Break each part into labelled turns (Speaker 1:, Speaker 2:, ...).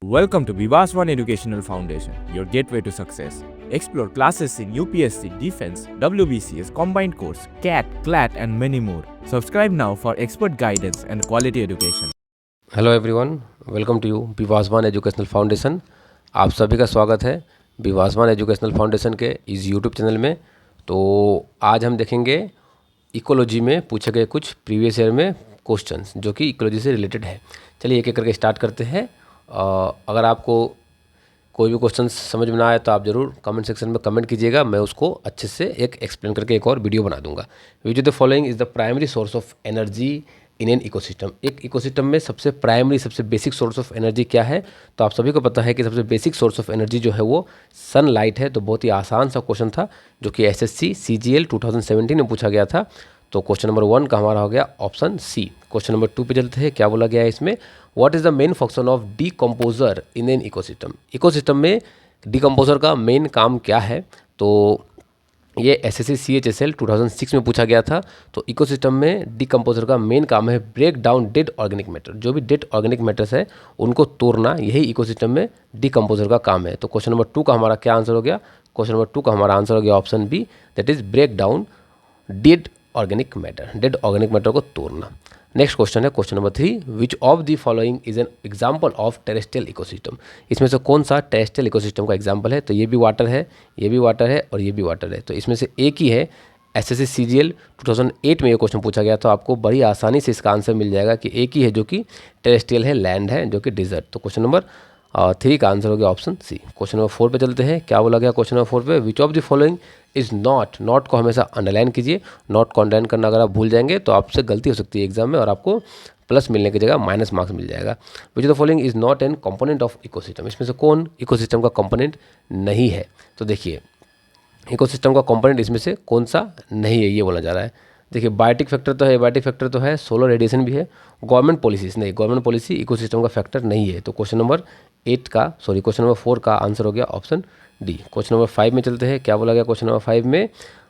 Speaker 1: Welcome to Vivaswan Educational Foundation, your gateway to success. Explore classes in UPSC, Defense, WBCS, Combined Course, CAT, CLAT, and many more. Subscribe now for expert guidance and quality education.
Speaker 2: Hello everyone, welcome to you Vivaswan educational foundation. आप सभी का स्वागत है विवासवान educational foundation के इस YouTube channel में। तो आज हम देखेंगे इकोलॉजी में पूछे गए कुछ प्रीवियस ईयर में क्वेश्चंस जो कि इकोलॉजी से रिलेटेड है। चलिए एक एक करके स्टार्ट करते हैं। अगर आपको कोई भी क्वेश्चन समझ में ना आए तो आप ज़रूर कमेंट सेक्शन में कमेंट कीजिएगा, मैं उसको अच्छे से एक एक्सप्लेन करके एक और वीडियो बना दूंगा। Which the following is the primary source of energy in an ecosystem. एक इकोसिस्टम में सबसे प्राइमरी सबसे बेसिक सोर्स ऑफ एनर्जी क्या है? तो आप सभी को पता है कि सबसे बेसिक सोर्स ऑफ एनर्जी जो है वो सनलाइट है। तो बहुत ही आसान सा क्वेश्चन था जो कि एसएससी CGL 2017 में पूछा गया था। तो क्वेश्चन नंबर 1 का हमारा हो गया ऑप्शन सी। क्वेश्चन नंबर 2 पे चलते हैं। क्या बोला गया है इसमें? What is the main function of decomposer in an ecosystem. Ecosystem में डीकम्पोजर का मेन काम क्या है? तो ये एसएससी CHSL 2006 में पूछा गया था। तो इकोसिस्टम में डीकम्पोजर का मेन काम है break down dead organic matter. जो भी डेड ऑर्गेनिक मैटर्स है उनको तोड़ना, यही इकोसिस्टम में डीकम्पोजर का काम है। तो क्वेश्चन नंबर 2 का हमारा क्या आंसर हो गया? क्वेश्चन नंबर 2 का हमारा आंसर हो गया option B, that is break down dead organic matter, dead organic matter को तोड़ना। नेक्स्ट क्वेश्चन है question number 3, which of the following is an example of terrestrial ecosystem. इसमें से कौन सा टेरेस्ट्रियल इकोसिस्टम का एग्जाम्पल है? तो ये भी वाटर है, ये भी वाटर है और ये भी वाटर है। तो इसमें से एक ही है। एसएससी CGL 2008 में ये क्वेश्चन पूछा गया, तो आपको बड़ी आसानी से इसका आंसर मिल जाएगा कि एक ही है जो कि टेरेस्ट्रियल है, लैंड है, जो कि डिजर्ट। तो क्वेश्चन नंबर 3 का आंसर हो गया ऑप्शन सी। क्वेश्चन नंबर 4 पे चलते हैं। क्या बोला गया क्वेश्चन नंबर 4 पे? विच of the following is not. Not को हमेशा अंडरलाइन कीजिए। नॉट को अंडरलाइन करना अगर आप भूल जाएंगे तो आपसे गलती हो सकती है एग्जाम में और आपको प्लस मिलने की जगह माइनस मार्क्स मिल जाएगा। विच of the following is not an component of ecosystem. इसमें से कौन इकोसिस्टम का कंपोनेंट नहीं है? तो देखिए इकोसिस्टम का कंपोनेंट इसमें से कौन सा नहीं है, ये बोला जा रहा है। देखिए बायोटिक फैक्टर तो है, बायोटिक फैक्टर तो है, सोलर रेडिएशन भी है। गवर्नमेंट पॉलिसीज नहीं, गवर्नमेंट पॉलिसी इकोसिस्टम का फैक्टर नहीं है। तो क्वेश्चन नंबर 4 का आंसर हो गया ऑप्शन डी। क्वेश्चन नंबर 5 में चलते हैं। क्या बोला गया क्वेश्चन नंबर 5 में?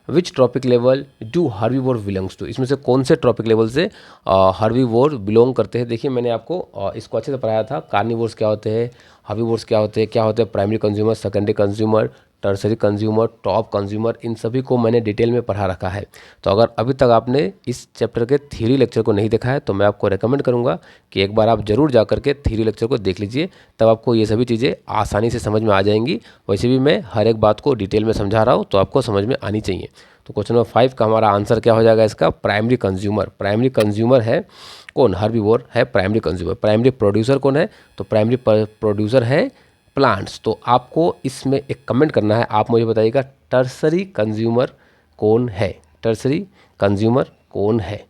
Speaker 2: Which trophic level do herbivore belongs to. इसमें से कौन से ट्रॉपिक लेवल से हर्बीवोर बिलोंग करते हैं? देखिए मैंने आपको इसको अच्छे से पढ़ाया था। कार्निवोर्स क्या होते हैं, हर्बीवोर्स क्या होते हैं primary consumer, secondary consumer, tertiary consumer, top consumer, इन सभी को मैंने डिटेल में पढ़ा रखा है। तो अगर अभी तक आपने इस चैप्टर के थ्योरी लेक्चर को नहीं देखा है तो मैं आपको रेकमेंड करूंगा कि एक बार आप जरूर जा करके थ्योरी लेक्चर को देख लीजिए, तब आपको ये सभी चीज़ें आसानी से समझ में आ जाएंगी। वैसे भी मैं हर एक बात को डिटेल में समझा रहा हूँ तो आपको समझ में आनी चाहिए। तो क्वेश्चन नंबर 5 का हमारा आंसर क्या हो जाएगा इसका? Primary consumer. प्राइमरी कंज्यूमर है कौन? हर्बीवोर है प्राइमरी कंज्यूमर। प्राइमरी प्रोड्यूसर कौन है? तो प्राइमरी प्रोड्यूसर है प्लांट्स। तो आपको इसमें एक कमेंट करना है, आप मुझे बताइएगा टर्सरी कंज्यूमर कौन है? टर्सरी कंज्यूमर कौन है?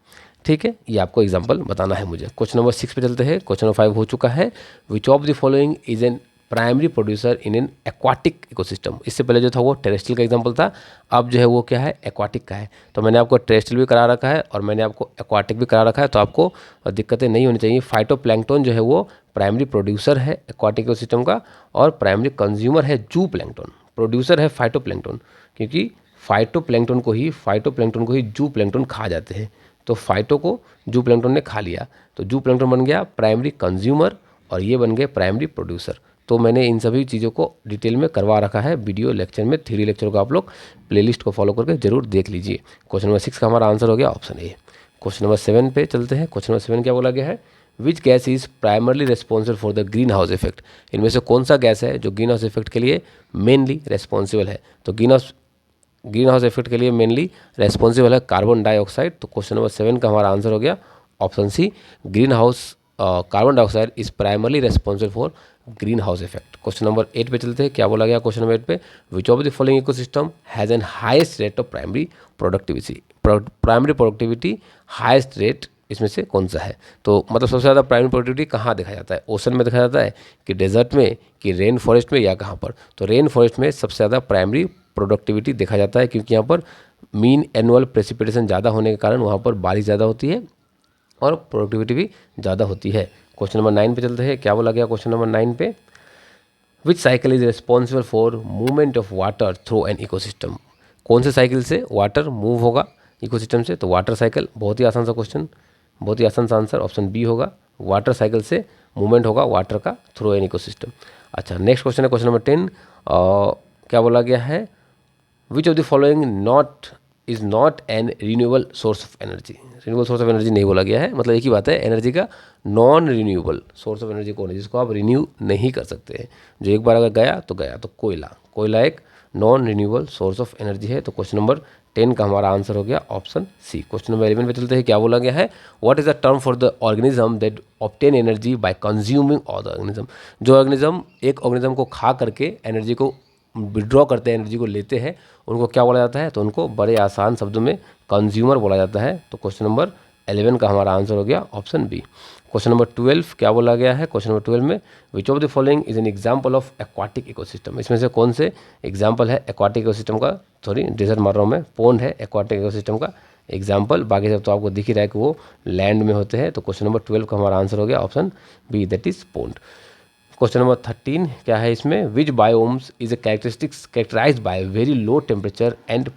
Speaker 2: ठीक है, ये आपको एग्जांपल बताना है मुझे। क्वेश्चन नंबर 6 पे चलते हैं। क्वेश्चन नंबर 5 हो चुका है। Which of the following is N primary producer in an aquatic ecosystem. इससे पहले जो था वो टेरेस्ट्रियल का एग्जांपल था, अब जो है वो क्या है? एक्वाटिक का है। तो मैंने आपको टेरेस्ट्रियल भी करा रखा है और मैंने आपको एक्वाटिक भी करा रखा है, तो आपको दिक्कतें नहीं होनी चाहिए। फाइटोप्लैंक्टन जो है वो प्राइमरी प्रोड्यूसर है एक्वाटिक इकोसिस्टम का और प्राइमरी कंज्यूमर है जू प्लैंक्टन। प्रोड्यूसर है फाइटोप्लैंक्टन, क्योंकि फाइटोप्लैंक्टन को ही जू प्लैंक्टन खा जाते हैं। तो फाइटो को जू प्लैंक्टन ने खा लिया, तो जू प्लैंक्टन बन गया प्राइमरी कंज्यूमर और ये बन गए प्राइमरी प्रोड्यूसर। तो मैंने इन सभी चीज़ों को डिटेल में करवा रखा है वीडियो लेक्चर में। थ्योरी लेक्चर को आप लोग प्लेलिस्ट को फॉलो करके जरूर देख लीजिए। क्वेश्चन नंबर 6 का हमारा आंसर हो गया ऑप्शन ए। क्वेश्चन नंबर 7 पे चलते हैं। क्वेश्चन नंबर 7 क्या बोला गया है? Which gas is primarily responsible for the green house effect. इनमें से कौन सा गैस है जो ग्रीन हाउस इफेक्ट के लिए मेनली रेस्पॉन्सिबल है? तो ग्रीन हाउस इफेक्ट के लिए मेनली रेस्पॉन्सिबल है कार्बन डाइऑक्साइड। तो क्वेश्चन नंबर 7 का हमारा आंसर हो गया option C, green house carbon dioxide is primarily responsible for green house effect. Question number 8 पे चलते हैं। क्या बोला गया क्वेश्चन नंबर 8 पे? विच of the following ecosystem has an highest rate of primary productivity highest rate इसमें से कौन सा है? तो मतलब सबसे ज़्यादा प्राइमरी प्रोडक्टिविटी कहाँ देखा जाता है? ओशन में देखा जाता है कि डेजर्ट में कि रेन फॉरेस्ट में या कहाँ पर? तो रेन फॉरेस्ट में सबसे ज़्यादा प्राइमरी प्रोडक्टिविटी देखा जाता है, क्योंकि यहाँ पर मीन एनुअल प्रेसिपिटेशन ज़्यादा होने के कारण वहाँ पर बारिश ज़्यादा होती है और प्रोडक्टिविटी भी ज़्यादा होती है। क्वेश्चन नंबर 9 पे चलते हैं। क्या बोला गया क्वेश्चन नंबर 9 पे? Which cycle is responsible for movement of water through an ecosystem. कौन से साइकिल से वाटर मूव होगा इकोसिस्टम से? तो वाटर साइकिल। बहुत ही आसान सा क्वेश्चन, बहुत ही आसान सा आंसर ऑप्शन बी होगा। वाटर साइकिल से मूवमेंट होगा वाटर का थ्रू एन इकोसिस्टम। अच्छा, नेक्स्ट क्वेश्चन है क्वेश्चन नंबर 10। क्या बोला गया है, which of the following is not an renewable source of energy. Renewable source of energy नहीं बोला गया है, मतलब एक ही बात है, एनर्जी का non renewable source of energy कौन है जिसको आप रिन्यू नहीं कर सकते हैं, जो एक बार अगर गया तो गया। तो कोयला एक non renewable source of energy है। तो क्वेश्चन नंबर 10 का हमारा आंसर हो गया ऑप्शन सी। क्वेश्चन नंबर 11 पे चलते हैं। क्या बोला गया है, what is the term for the organism that obtain energy by consuming other organism. जो ऑर्गेनिज्म एक ऑर्गेनिज्म को खा करके एनर्जी को विड्रॉ करते हैं, एनर्जी को लेते हैं, उनको क्या बोला जाता है, तो उनको बड़े आसान शब्दों में कंज्यूमर बोला जाता है। तो क्वेश्चन नंबर 11 का हमारा आंसर हो गया ऑप्शन बी। क्वेश्चन नंबर 12 क्या बोला गया है, क्वेश्चन नंबर 12 में which of the following is an example of aquatic ecosystem. इसमें से कौन से एग्जाम्पल है एक्वाटिक इकोसिस्टम का, सॉरी डेजर्ट मार रहा हूँ मैं, पोंड है एक्वाटिक इकोसिस्टम का एग्जाम्पल, बाकी सब तो आपको दिख ही रहा है कि वो लैंड में होते हैं। तो क्वेश्चन नंबर 12 का हमारा आंसर हो गया option B, that is pond. Question number 13 क्या है इसमें, which biomes is a characterized by very low temperature and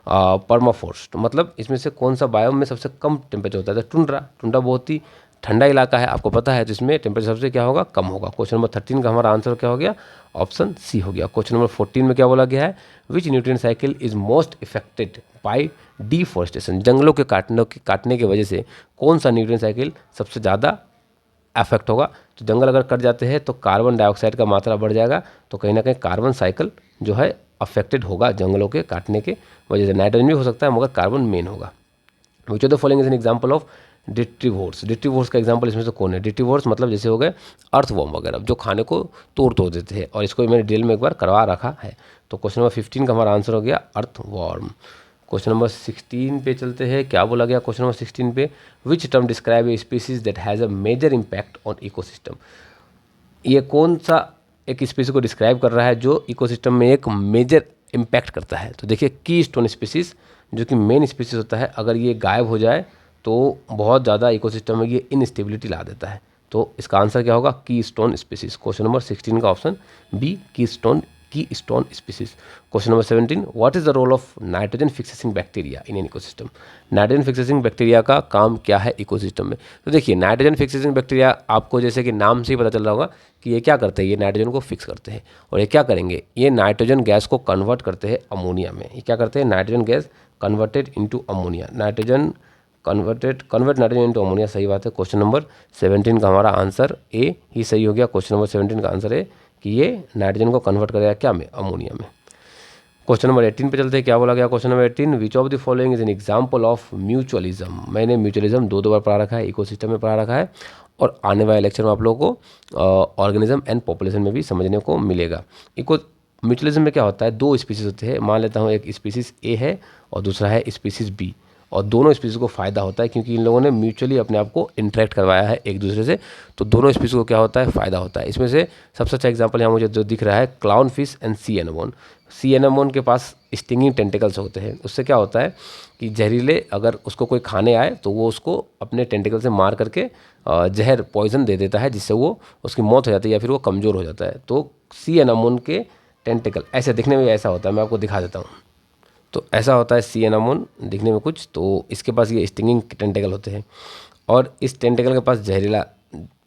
Speaker 2: permafrost. मतलब इसमें से कौन सा बायोम में सबसे कम टेम्परेचर होता है, तो टुंड्रा बहुत ही ठंडा इलाका है, आपको पता है, तो इसमें टेम्परेचर सबसे क्या होगा, कम होगा। क्वेश्चन नंबर 13 का हमारा आंसर क्या हो गया, ऑप्शन सी हो गया। क्वेश्चन नंबर 14 में क्या बोला गया है, विच nutrient cycle is most affected by deforestation. जंगलों के काटने की वजह से कौन सा न्यूट्रिएंट साइकिल सबसे ज़्यादा अफेक्ट होगा। तो जंगल अगर कट जाते हैं तो कार्बन डाइऑक्साइड का मात्रा बढ़ जाएगा, तो कहीं ना कहीं कार्बन साइकिल जो है अफेक्टेड होगा जंगलों के काटने के वजह से। नाइट्रोजन भी हो सकता है मगर कार्बन मेन होगा। Which of the following is an example of detritivores. Detritivores का एग्जाम्पल इसमें से कौन है, डिट्रीवोर्स मतलब जैसे हो गए अर्थवॉर्म वगैरह जो खाने को तोड़ देते हैं, और इसको मैंने डिटेल में एक बार करवा रखा है। तो क्वेश्चन नंबर 15 का हमारा आंसर हो गया अर्थवॉर्म। क्वेश्चन नंबर 16 पे चलते हैं। क्या बोला गया क्वेश्चन नंबर 16 पे, which term describe a species that has a major impact on ecosystem. ये कौन सा एक स्पीसीज को डिस्क्राइब कर रहा है जो इकोसिस्टम में एक मेजर इम्पैक्ट करता है। तो देखिए की स्टोन स्पीसीज जो कि मेन स्पीसीज होता है, अगर ये गायब हो जाए तो बहुत ज़्यादा इकोसिस्टम में ये इनस्टेबिलिटी ला देता है। तो इसका आंसर क्या होगा, की स्टोन स्पीसीज। क्वेश्चन नंबर 16 का option B, keystone species. Question number 17, what is the role of nitrogen fixing bacteria in an ecosystem. Nitrogen fixing bacteria का काम क्या है इकोसिस्टम में। तो देखिए नाइट्रोजन फिक्सेसिंग बैक्टीरिया आपको जैसे कि नाम से ही पता चल रहा होगा कि ये क्या करते हैं, ये नाइट्रोजन को फिक्स करते हैं, और ये क्या करेंगे, ये नाइट्रोजन गैस को कन्वर्ट करते हैं अमोनिया में। ये क्या करते हैं, nitrogen gas converted into ammonia, convert nitrogen into ammonia, सही बात है। क्वेश्चन नंबर 17 का हमारा आंसर ए ही सही हो गया। क्वेश्चन नंबर 17 का आंसर है कि ये नाइट्रोजन को कन्वर्ट करेगा क्या में, अमोनिया में। क्वेश्चन नंबर 18 पे चलते हैं। क्या बोला गया question number 18, which of the following is an example of mutualism. मैंने म्यूचुअलिज्म दो बार पढ़ा रखा है, इकोसिस्टम में पढ़ा रखा है, और आने वाले लेक्चर में आप लोगों को ऑर्गेनिज्म एंड पॉपुलेशन में भी समझने को मिलेगा। म्यूचुअलिज्म में क्या होता है, दो स्पीसीज होते हैं, मान लेता हूँ एक स्पीसीज ए है और दूसरा है स्पीसीज बी, और दोनों स्पीसीज को फ़ायदा होता है क्योंकि इन लोगों ने म्यूचुअली अपने आप को इंटरेक्ट करवाया है एक दूसरे से, तो दोनों स्पीसीज को क्या होता है, फ़ायदा होता है। इसमें से सबसे अच्छा एग्जांपल यहाँ मुझे जो दिख रहा है, क्लाउन फिश एंड सी एनेमोन। सी एनेमोन के पास स्टिंगिंग टेंटिकल्स होते हैं, उससे क्या होता है कि जहरीले अगर उसको कोई खाने आए तो वो उसको अपने टेंटिकल से मार करके जहर पॉइजन दे देता है, जिससे वो उसकी मौत हो जाती है या फिर वो कमज़ोर हो जाता है। तो सी एनेमोन के टेंटिकल ऐसे दिखने में ऐसा होता है, मैं आपको दिखा देता हूँ। तो ऐसा होता है सी एनामोन दिखने में कुछ, तो इसके पास ये स्टिंगिंग टेंटिकल होते हैं, और इस टेंटिकल के पास जहरीला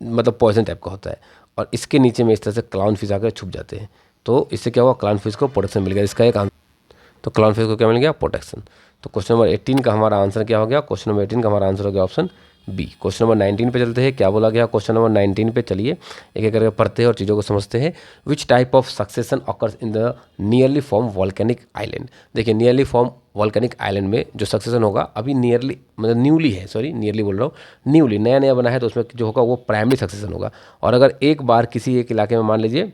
Speaker 2: मतलब पॉइजन टाइप का होता है, और इसके नीचे में इस तरह से क्लाउन फिश आकर छुप जाते हैं। तो इससे क्या हुआ, क्लाउन फिश को प्रोटेक्शन मिल गया, इसका एक आंसर। तो क्लाउन फिश को क्या मिल गया, प्रोटेक्शन। तो क्वेश्चन नंबर 18 का हमारा आंसर क्या हो गया, क्वेश्चन नंबर 18 का हमारा आंसर हो गया ऑप्शन बी। क्वेश्चन नंबर 19 पे चलते हैं। क्या बोला गया क्वेश्चन नंबर 19 पे, चलिए एक एक करके पढ़ते हैं और चीज़ों को समझते हैं। Which type of succession occurs in the nearly form volcanic island. देखिए नियरली फॉर्म वॉल्केनिक आइलैंड में जो सक्सेशन होगा, अभी नियरली मतलब न्यूली है, सॉरी नियरली बोल रहा हूँ, न्यूली नया नया बना है, तो उसमें जो होगा वो प्राइमरी सक्सेशन होगा। और अगर एक बार किसी एक इलाके में मान लीजिए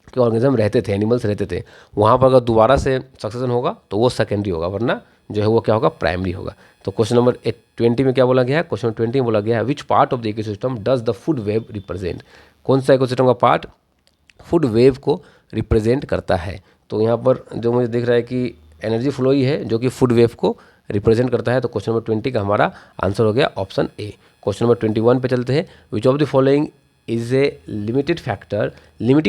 Speaker 2: कि ऑर्गेनिज्म रहते थे, एनिमल्स रहते थे, वहाँ पर अगर दोबारा से सक्सेशन होगा तो वो सेकेंडरी होगा, वरना जो है वो क्या होगा, प्राइमरी होगा। तो क्वेश्चन नंबर 20 में क्या बोला गया है, क्वेश्चन नंबर 20 में बोला गया है, which part of the ecosystem does the food web represent. कौन सा इकोसिस्टम का पार्ट फूड वेव को रिप्रेजेंट करता है। तो यहाँ पर जो मुझे दिख रहा है कि एनर्जी फ्लो ही है जो कि फूड वेव को रिप्रेजेंट करता है। तो क्वेश्चन नंबर 20 का हमारा आंसर हो गया ऑप्शन ए। क्वेश्चन नंबर 21 पे चलते हैं। Which of the following is A limiting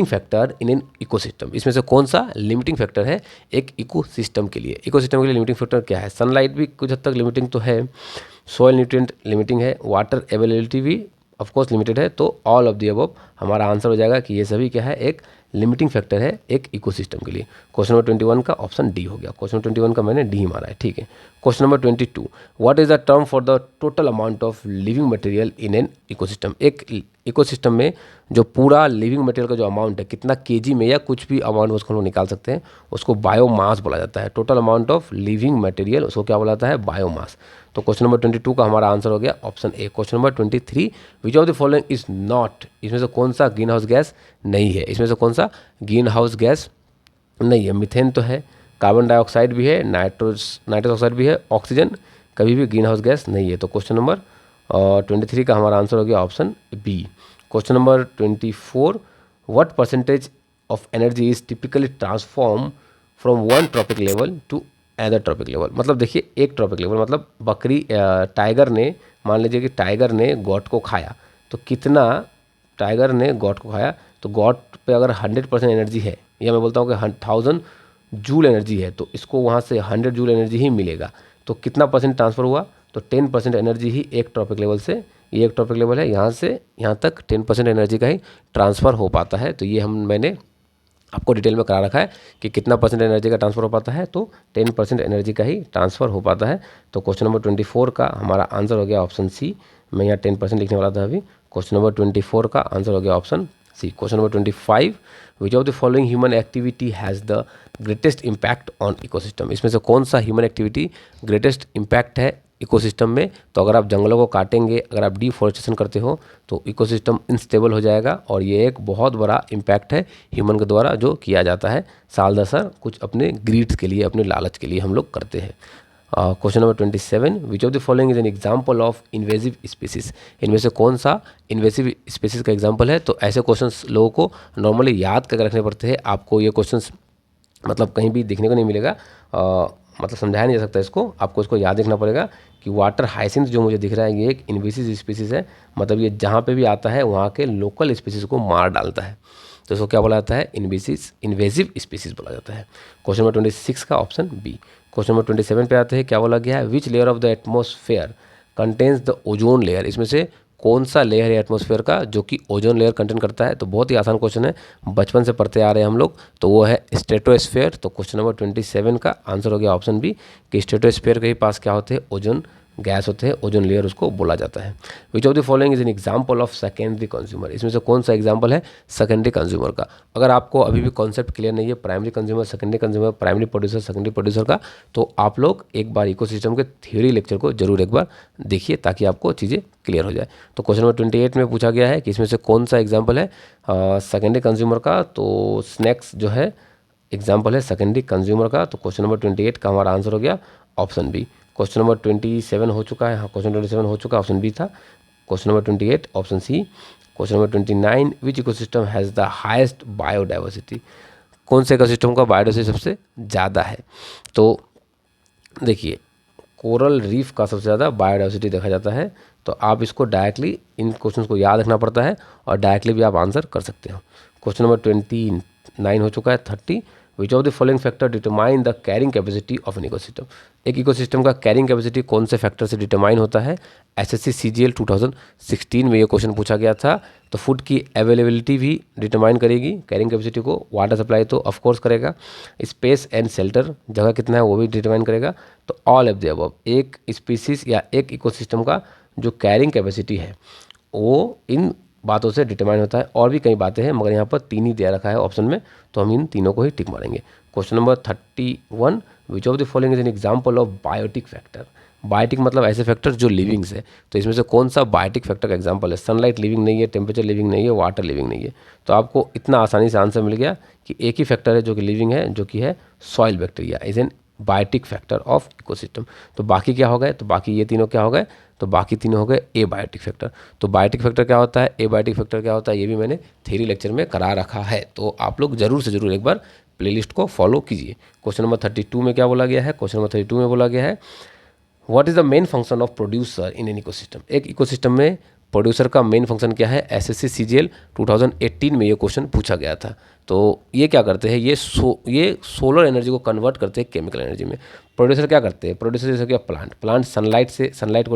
Speaker 2: factor in an ecosystem. इसमें से कौन सा लिमिटिंग फैक्टर है एक इकोसिस्टम के लिए। इकोसिस्टम के लिए लिमिटिंग फैक्टर क्या है, सनलाइट भी कुछ हद तक लिमिटिंग तो है, सॉइल न्यूट्रिएंट लिमिटिंग है, वाटर अवेलेबिलिटी भी ऑफकोर्स लिमिटेड है, तो ऑल ऑफ द अबव हमारा आंसर हो जाएगा कि ये सभी क्या है, एक लिमिटिंग फैक्टर है एक इकोसिस्टम के लिए। क्वेश्चन नंबर 21 का ऑप्शन डी हो गया। क्वेश्चन 21 का मैंने डी मारा है, ठीक है। Question number 22, what is the term for the total amount of living material in an ecosystem. एक इकोसिस्टम में जो पूरा लिविंग मटेरियल का जो अमाउंट है, कितना केजी में या कुछ भी अमाउंट उसको हम लोग निकाल सकते हैं, उसको बायोमास बोला जाता है। Total amount of living material उसको क्या बोला जाता है, बायोमास। तो क्वेश्चन नंबर 22 का हमारा आंसर हो गया option A. Question number 23, which of the following is not, इसमें से कौन सा ग्रीन हाउस गैस नहीं है, इसमें से कौन सा ग्रीन हाउस गैस नहीं है। मीथेन तो है, कार्बन डाइऑक्साइड भी है, नाइट्रस ऑक्साइड भी है, ऑक्सीजन कभी भी ग्रीन हाउस गैस नहीं है। तो क्वेश्चन नंबर 23 का हमारा आंसर हो गया option B. Question number 24, what percentage of energy is typically transform from one trophic level to other trophic level. मतलब देखिए, एक ट्रॉपिक लेवल मतलब बकरी टाइगर ने, मान लीजिए कि टाइगर ने गॉट को खाया, तो कितना टाइगर ने गॉट को खाया, तो गॉट पे अगर 100% एनर्जी है, या मैं बोलता हूँ कि 1000 जूल एनर्जी है, तो इसको वहाँ से 100 जूल एनर्जी ही मिलेगा। तो कितना परसेंट ट्रांसफ़र हुआ, तो 10% एनर्जी ही एक ट्रॉपिक लेवल से, ये एक ट्रॉपिक लेवल है, यहाँ से यहाँ तक 10% एनर्जी का ही ट्रांसफ़र हो पाता है। तो ये मैंने आपको डिटेल में करा रखा है कि कितना परसेंट एनर्जी का ट्रांसफ़र हो पाता है, तो 10% एनर्जी का ही ट्रांसफ़र हो पाता है। तो क्वेश्चन नंबर 24 का हमारा आंसर हो गया ऑप्शन सी। मैं यहाँ 10% लिखने वाला था अभी। क्वेश्चन नंबर 24 का आंसर हो गया option C. Question number 25, which of the following human activity has the greatest impact on ecosystem. इसमें से कौन सा ह्यूमन एक्टिविटी ग्रेटेस्ट इम्पैक्ट है इकोसिस्टम में। तो अगर आप जंगलों को काटेंगे, अगर आप डिफॉरेस्टेशन करते हो, तो इकोसिस्टम इनस्टेबल हो जाएगा, और ये एक बहुत बड़ा इम्पैक्ट है ह्यूमन के द्वारा जो किया जाता है साल दर साल, कुछ अपने ग्रीड्स के लिए, अपने लालच के लिए हम लोग करते हैं। Question number 27, which of the following is an example of invasive species. इनमें से कौन सा इन्वेजिव स्पीसीज का एग्जाम्पल है। तो ऐसे क्वेश्चंस लोगों को नॉर्मली याद करके रखने पड़ते हैं। आपको ये क्वेश्चंस मतलब कहीं भी देखने को नहीं मिलेगा, मतलब समझाया नहीं जा सकता इसको, आपको इसको याद रखना पड़ेगा कि वाटर हाइसिंथ जो मुझे दिख रहा है, ये एक इन्वेसिव स्पीसीज है। मतलब ये जहाँ पे भी आता है वहाँ के लोकल स्पीसीज को मार डालता है, तो इसको क्या बोला जाता है, इन्वेसिव स्पीसीज बोला जाता है। क्वेश्चन नंबर 26 का ऑप्शन बी। क्वेश्चन नंबर 27 पे आते हैं, क्या बोला गया है, which layer of the atmosphere contains the ozone layer. इसमें से कौन सा लेयर है एटमॉस्फेयर का जो कि ओजोन लेयर कंटेन करता है। तो बहुत ही आसान क्वेश्चन है, बचपन से पढ़ते आ रहे हैं हम लोग, तो वो है स्ट्रेटोस्फेयर। तो क्वेश्चन नंबर 27 का आंसर हो गया ऑप्शन बी कि स्ट्रेटोस्फेयर के ही पास क्या होते हैं, ओजोन गैस होते हैं, ओजोन लेयर उसको बोला जाता है। Which of the following is an example of secondary consumer. इसमें से कौन सा एग्जाम्पल है सेकेंडरी कंज्यूमर का। अगर आपको अभी भी कॉन्सेप्ट क्लियर नहीं है primary consumer, secondary consumer, primary producer, secondary producer का, तो आप लोग एक बार इकोसिस्टम के थ्योरी लेक्चर को जरूर एक बार देखिए ताकि आपको चीज़ें क्लियर हो जाए। तो क्वेश्चन नंबर 28 में पूछा गया है कि इसमें से कौन सा एग्जाम्पल है सेकेंडरी कंज्यूमर का। तो स्नैक्स जो है एग्जाम्पल है सेकेंडरी कंज्यूमर का। तो क्वेश्चन नंबर 28 का हमारा आंसर हो गया ऑप्शन बी। क्वेश्चन नंबर 27 हो चुका है, हाँ क्वेश्चन 27 हो चुका, ऑप्शन बी था। Question number 28 option C. Question number 29, which ecosystem has the highest biodiversity. कौन से इकोसिस्टम का बायोडाइवर्सिटी सबसे ज़्यादा है। तो देखिए, कोरल रीफ का सबसे ज़्यादा बायोडाइवर्सिटी देखा जाता है। तो आप इसको डायरेक्टली इन क्वेश्चंस को याद रखना पड़ता है और डायरेक्टली भी आप आंसर कर सकते हो। क्वेश्चन नंबर 29 हो चुका है। 30, विच of the following factor determine the carrying capacity of an ecosystem. एक इकोसिस्टम का कैरिंग कैपेसिटी कौन से फैक्टर से डिटरमाइन होता है। एसएससी सीजीएल 2016 में ये क्वेश्चन पूछा गया था। तो फूड की अवेलेबिलिटी भी डिटरमाइन करेगी कैरिंग कैपेसिटी को, वाटर सप्लाई तो ऑफकोर्स करेगा, स्पेस एंड शेल्टर जगह कितना है वो भी डिटरमाइन करेगा। तो ऑल ऑफ द अबव, एक स्पीसीज या एक इकोसिस्टम का जो कैरिंग कैपेसिटी है वो इन बातों से डिटरमाइन होता है। और भी कई बातें हैं मगर यहाँ पर 3 ही दिया रखा है ऑप्शन में, तो हम इन तीनों को ही टिक मारेंगे। Question number 31, which of the following is an example of biotic factor. Biotic मतलब ऐसे फैक्टर जो लिविंग्स है। तो इसमें से कौन सा बायोटिक फैक्टर का एग्जाम्पल है। सनलाइट लिविंग नहीं है, टेम्परेचर लिविंग नहीं है, वाटर लिविंग नहीं है। तो आपको इतना आसानी से आंसर मिल गया कि एक ही फैक्टर है जो कि लिविंग है, जो कि है soil bacteria is an biotic factor of ecosystem. तो बाकी क्या हो गए, तो बाकी ये तीनों क्या हो गए, तो बाकी तीनों हो गए ए बायोटिक फैक्टर। तो बायोटिक फैक्टर क्या होता है, ए बायोटिक फैक्टर क्या होता है, ये भी मैंने थ्योरी लेक्चर में करा रखा है। तो आप लोग जरूर से जरूर एक बार प्लेलिस्ट को फॉलो कीजिए। क्वेश्चन नंबर 32 में क्या बोला गया है, क्वेश्चन नंबर 32 में बोला गया है, what is the main function of producer in an ecosystem. एक इकोसिस्टम में प्रोड्यूसर का मेन फंक्शन क्या है, एसएससी सीजीएल 2018 में ये क्वेश्चन पूछा गया था। तो ये क्या करते हैं, ये सोलर एनर्जी को कन्वर्ट करते हैं केमिकल एनर्जी में। प्रोड्यूसर क्या करते हैं, प्रोड्यूसर जैसे क्या प्लांट सनलाइट को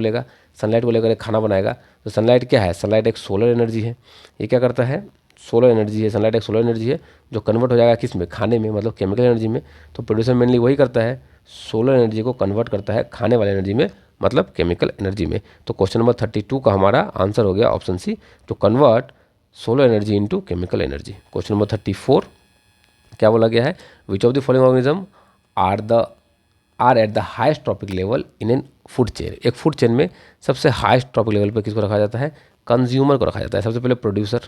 Speaker 2: लेकर एक खाना बनाएगा। तो सनलाइट क्या है, सनलाइट एक सोलर एनर्जी है। ये क्या करता है, सोलर एनर्जी है, सनलाइट एक सोलर एनर्जी है जो कन्वर्ट हो जाएगा किस में, खाने में, मतलब केमिकल एनर्जी में। तो प्रोड्यूसर मेनली वही करता है, सोलर एनर्जी को कन्वर्ट करता है खाने वाले एनर्जी में, मतलब केमिकल एनर्जी में। तो क्वेश्चन नंबर 32 का हमारा आंसर हो गया option C, to convert solar energy into chemical energy. Question number 34 क्या बोला गया है, which of the following organism are at the highest trophic level in an food chain. एक फूड चेन में सबसे हाइस्ट ट्रॉपिक लेवल पर किसको रखा जाता है, कंज्यूमर को रखा जाता है। सबसे पहले प्रोड्यूसर,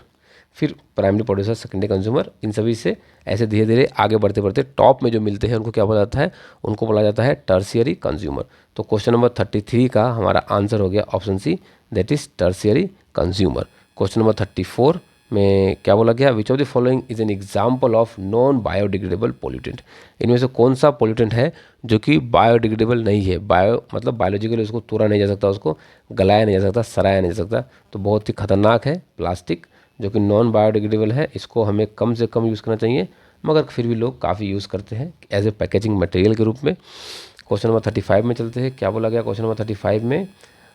Speaker 2: फिर प्राइमरी प्रोड्यूसर, सेकेंडरी कंज्यूमर। इन सभी से ऐसे धीरे धीरे आगे बढ़ते बढ़ते टॉप में जो मिलते हैं उनको क्या बोला जाता है, उनको बोला जाता है टर्शियरी कंज्यूमर। तो क्वेश्चन नंबर 33 का हमारा आंसर हो गया option C, that is tertiary consumer. Question number 34 में क्या बोला गया, which of the following is an example of non biodegradable pollutant. इनमें से कौन सा पोल्यूटेंट है जो कि बायोडिग्रेडेबल नहीं है, बायो मतलब बायोलॉजिकली उसको तोड़ा नहीं जा सकता, उसको गलाया नहीं जा सकता, सराया नहीं जा सकता। तो बहुत ही खतरनाक है प्लास्टिक, जो कि नॉन बायोडिग्रेडेबल है। इसको हमें कम से कम यूज़ करना चाहिए, मगर फिर भी लोग काफ़ी यूज़ करते हैं एज ए पैकेजिंग मटेरियल के रूप में। क्वेश्चन नंबर 35 में चलते हैं, क्या बोला गया क्वेश्चन नंबर 35 में।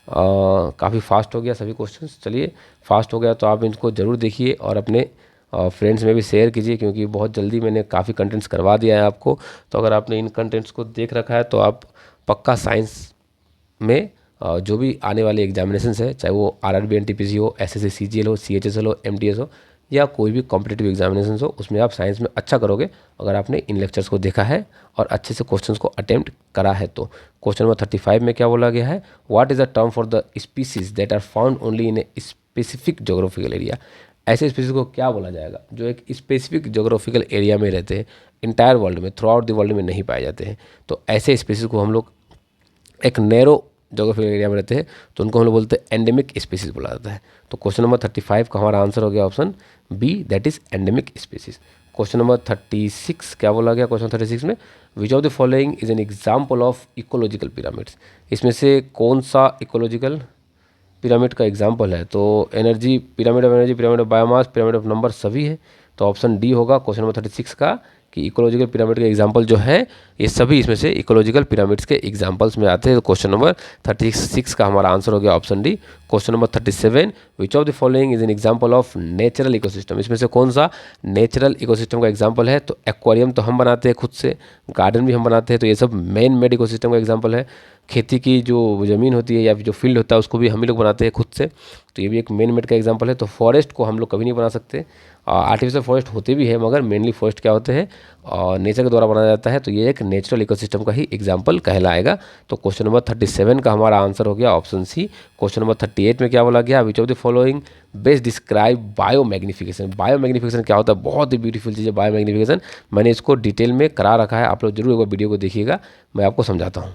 Speaker 2: काफ़ी फास्ट हो गया सभी क्वेश्चंस, चलिए फास्ट हो गया तो आप इनको ज़रूर देखिए और अपने फ्रेंड्स में भी शेयर कीजिए, क्योंकि बहुत जल्दी मैंने काफ़ी कंटेंट्स करवा दिया है आपको। तो अगर आपने इन कंटेंट्स को देख रखा है तो आप पक्का साइंस में जो भी आने वाले एग्जामिनेशंस है, चाहे वो आरआरबी एनटीपीसी हो, एसएससी सीजीएल हो, सीएचएसएल हो, एमटीएस हो, या कोई भी कॉम्पिटिटिव एग्जामिनेशंस हो, उसमें आप साइंस में अच्छा करोगे अगर आपने इन लेक्चर्स को देखा है और अच्छे से क्वेश्चंस को अटेम्प्ट करा है। तो क्वेश्चन नंबर 35 में क्या बोला गया है, what is the term for the species that are found only in a specific geographical area. ऐसे स्पीसीज को क्या बोला जाएगा जो एक स्पेसिफिक जोग्राफिकल एरिया में रहते हैं, इंटायर वर्ल्ड में, थ्रू आउट द वर्ल्ड में नहीं पाए जाते हैं। तो ऐसे स्पीसीज को हम लोग एक नैरो जोग्राफिकल एरिया में रहते हैं, तो उनको हम लोग बोलते हैं एंडेमिक स्पीसीज बोला जाता है। तो क्वेश्चन नंबर 35 का हमारा आंसर हो गया option B, that is endemic species. Question number 36 क्या बोला गया, क्वेश्चन 36 में which of the following is an example of ecological pyramids. इसमें से कौन सा इकोलॉजिकल पिरामिड का एग्जाम्पल है। तो energy, pyramid of energy, pyramid of biomass, pyramid of number सभी है। तो ऑप्शन डी होगा क्वेश्चन नंबर 36 का, कि इकोलॉजिकल पिरामिड के एग्जाम्पल जो है ये सभी इसमें से इकोलॉजिकल पिरामिड्स के एग्जाम्पल्स में आते हैं। तो क्वेश्चन नंबर 36 का हमारा आंसर हो गया option D. Question number 37, which of the following is an example of natural ecosystem. इसमें से कौन सा नेचुरल इकोसिस्टम का एग्जाम्पल है। तो एक्वेरियम तो हम बनाते हैं खुद से, गार्डन भी हम बनाते हैं, तो ये सब मैन मेड इकोसिस्टम का एग्जाम्पल है। खेती की जो ज़मीन होती है या जो फील्ड होता है उसको भी हम ही लोग बनाते हैं खुद से, तो ये भी एक मेन मेड का एग्जाम्पल है। तो फॉरेस्ट को हम लोग कभी नहीं बना सकते, आर्टिफिशियल फॉरेस्ट होते भी है, मगर मेनली फॉरेस्ट क्या होते हैं और नेचर के द्वारा बनाया जाता है। तो ये एक नेचुरल इकोसिस्टम का ही एग्जाम्पल कहलाएगा। तो क्वेश्चन नंबर 37 का हमारा आंसर हो गया ऑप्शन सी। क्वेश्चन नंबर 38 में क्या बोला गया, which of the following best describe bio magnification. Bio magnification क्या होता है, बहुत ही ब्यूटीफुल चीज़ है बायो मैग्निफिकेशन। मैंने इसको डिटेल में करा रखा है, आप लोग जरूर एक बार वीडियो को देखिएगा, मैं आपको समझाता हूँ।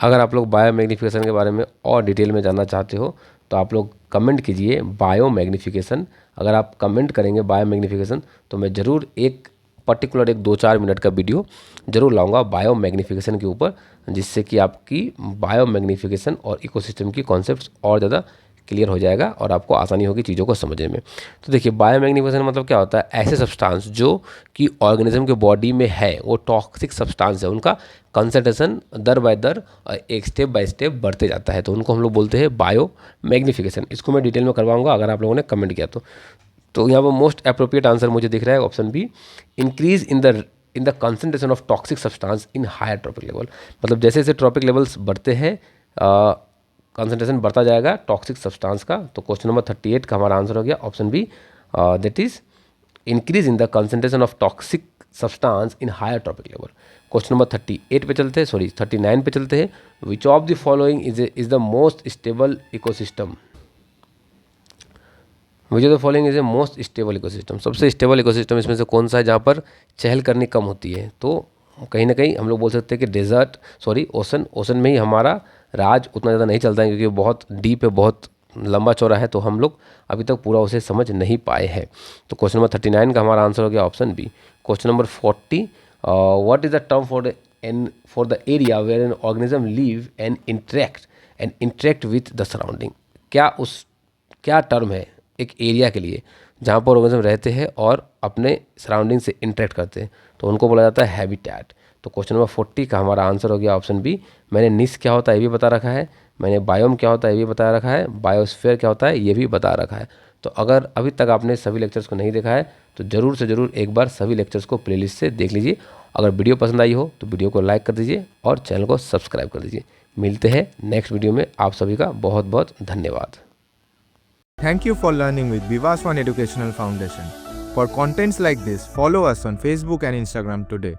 Speaker 2: अगर आप लोग बायो मैग्निफिकेशन के बारे में और डिटेल में जानना चाहते हो तो आप लोग कमेंट कीजिए बायो मैग्निफिकेशन। अगर आप कमेंट करेंगे बायो मैग्निफिकेशन तो मैं ज़रूर एक पर्टिकुलर 1-2-4 मिनट का वीडियो ज़रूर लाऊंगा बायो मैग्निफिकेशन के ऊपर, जिससे कि आपकी बायो मैग्निफिकेशन और इकोसिस्टम की कॉन्सेप्ट्स और ज़्यादा क्लियर हो जाएगा और आपको आसानी होगी चीज़ों को समझने में। तो देखिए बायो मैग्निफिकेशन मतलब क्या होता है, ऐसे सब्सटेंस जो कि ऑर्गेनिज्म के बॉडी में है, वो टॉक्सिक सब्सटेंस है, उनका कंसंट्रेशन दर बाय दर एक स्टेप बाय स्टेप बढ़ते जाता है, तो उनको हम लोग बोलते हैं बायो मैग्निफिकेशन। इसको मैं डिटेल में करवाऊंगा अगर आप लोगों ने कमेंट किया तो यहाँ पर मोस्ट अप्रोप्रिएट आंसर मुझे दिख रहा है option B, increase in the concentration of toxic substance in higher trophic level. मतलब जैसे जैसे ट्रॉपिक लेवल्स बढ़ते हैं कंसंट्रेशन बढ़ता जाएगा टॉक्सिक सब्सटेंस का। तो क्वेश्चन नंबर 38 का हमारा आंसर हो गया option B, that is increase in the concentration of toxic substance in higher trophic level. Question number 38 पे चलते हैं, 39 पे चलते हैं। Which of the following is the most stable ecosystem. Which of the following is a most stable ecosystem. सबसे stable ecosystem इसमें से कौन सा है जहाँ पर चहलकदमी कम होती है। तो कहीं ना कहीं हम लोग बोल सकते हैं कि ओशन में ही हमारा राज उतना ज़्यादा नहीं चलता है, क्योंकि बहुत डीप है, बहुत लंबा चौड़ा है, तो हम लोग अभी तक पूरा उसे समझ नहीं पाए हैं। तो क्वेश्चन नंबर 39 का हमारा आंसर हो गया option B. Question number 40, what is the term for the area where an organism live and interact with the surrounding. क्या टर्म है एक एरिया के लिए जहाँ पर ऑर्गेनिज्म रहते हैं और अपने सराउंडिंग से इंटरेक्ट करते हैं, तो उनको बोला जाता है हैबिटेट। तो क्वेश्चन नंबर 40 का हमारा आंसर हो गया ऑप्शन बी। मैंने निश क्या होता है ये भी बता रखा है, मैंने बायोम क्या होता है ये भी बता रखा है, बायोस्फीयर क्या होता है ये भी बता रखा है। तो अगर अभी तक आपने सभी लेक्चर्स को नहीं देखा है तो ज़रूर से ज़रूर एक बार सभी लेक्चर्स को प्लेलिस्ट से देख लीजिए। अगर वीडियो पसंद आई हो तो वीडियो को लाइक कर दीजिए और चैनल को सब्सक्राइब कर दीजिए। मिलते हैं नेक्स्ट वीडियो में। आप सभी का बहुत बहुत धन्यवाद।
Speaker 1: Thank you for learning with Vivas One Educational Foundation. For contents like this, follow us on Facebook and Instagram today.